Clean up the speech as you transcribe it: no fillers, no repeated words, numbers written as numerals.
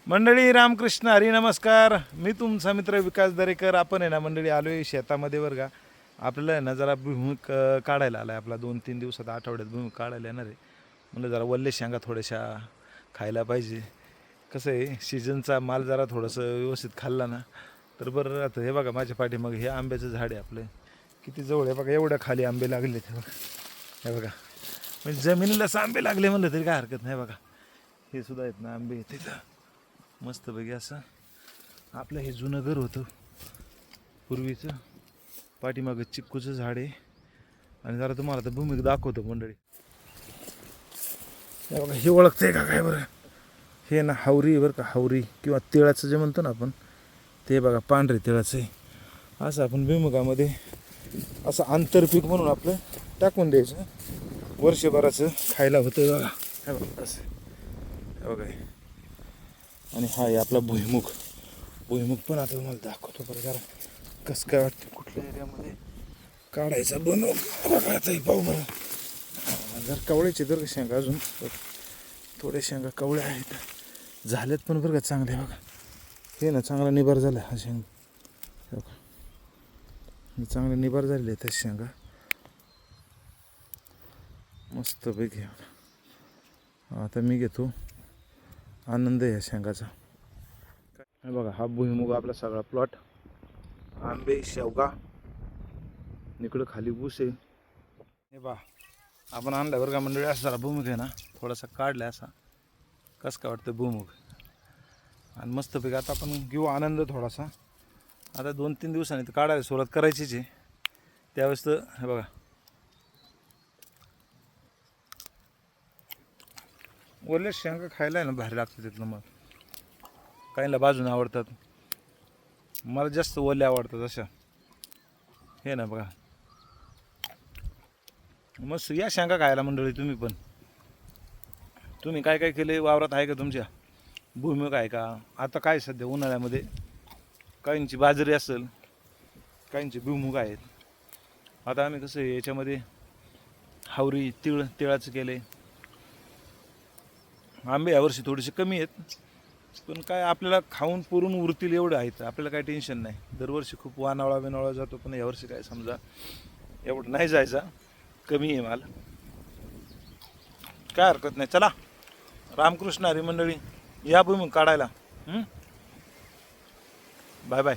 मंडळी रामकृष्ण हरी नमस्कार. मी तुमचा मित्र विकास दरेकर. आपण आहे ना मंडळी आलो आहे शेतामध्ये बरं का. आपल्याला आहे ना जरा भुईमुग काढायला आला आहे. आपला 2-3 दिवसात आठवड्यात भुईमुग काढायला येणार आहे. म्हणलं जरा वल्ले शेंगा थोड्याशा खायला पाहिजे. कसं आहे सीजनचा माल जरा थोडंसं व्यवस्थित खाल्ला ना तर बरं राहतं. हे बघा माझ्या पाठीमागे हे आंब्याचं झाड आहे आपलं. किती जवळ आहे बघा, एवढ्या खाली आंबे लागले ते बघा. हे बघा म्हणजे जमिनीलाच आंबे लागले म्हणलं तरी काय हरकत नाही. बघा हे सुद्धा आहेत ना आंबे तिथं मस्तपैकी. असं आपलं हे जुनं घर होतं पूर्वीचं. पाठीमागं चिक्कूचं झाड आहे. आणि जरा तुम्हाला तर भूमिका दाखवतो मंडळी. हे बघा हे ओळखते का काय बरं, हे ना हावरी बरं का, हावरी किंवा तिळाचं जे म्हणतो ना आपण ते. बघा पांढरे तिळाचं आहे. असं आपण भुईमुगामध्ये असं आंतरपीक म्हणून आपलं टाकून द्यायचं, वर्षभराचं खायला होतं बघा. हे बघा असं, हे बघा. आणि हा आहे आपला भुईमुग. भुईमुग पण आता तुम्हाला दाखवतो बरं जरा कसं काय वाटतं कुठल्या एरियामध्ये काढायचा भुईमुग. बघायचं पाहू बरं. जर कवळ्याचे जर शेंगा अजून थोड्या शेंगा कवळ्या आहेत, झाल्यात पण बरं का चांगले. बघा हे ना चांगला निबार झाला हा शेंगा. बघा चांगले निबार झालेले आहेत शेंगा मस्तपैकी. आता मी घेतो आनंद आहे या शेंगाचा. हे बघा हा भुईमुग आपला सगळा प्लॉट. आंबे, शेवगा, इकडं खाली ऊस आहे. हे बा आपण आणलं बरं का मंडळी. असा जरा भुईमुग आहे ना थोडासा काढला असा, कसं काय वाटतं भुईमुग. आणि मस्तपैकी आता आपण घेऊ आनंद थोडासा. आता 2-3 दिवसांनी तर काढायला सुरुवात करायचीच आहे. त्यावेळेस तर हे बघा ओले शेंगा खायला आहे ना भारी लागतं तिथलं. मग काहींना बाजूने आवडतात, मला जास्त ओले आवडतात अशा. हे ना बघा मस्त या शेंगा खायला मंडळी. तुम्ही पण तुम्ही काय काय केले वावरात आहे का तुमच्या? भुईमुग आहे का? आता काय सध्या उन्हाळ्यामध्ये काहींची बाजरी असेल, काहींचे भुईमुग आहेत. आता आम्ही कसं आहे याच्यामध्ये हावरी तिळाचं केलं आहे. आंबे यावर्षी थोडेसे कमी आहेत, पण काय आपल्याला खाऊन पुरून उरतील एवढं आहेत. आपल्याला काही टेन्शन नाही. दरवर्षी खूप वानावळा जातो, पण यावर्षी काय समजा एवढं नाही जायचा, कमी आहे माल. काय हरकत नाही. चला रामकृष्ण हरी मंडळी, या भुईमुग काढायला. Bye bye.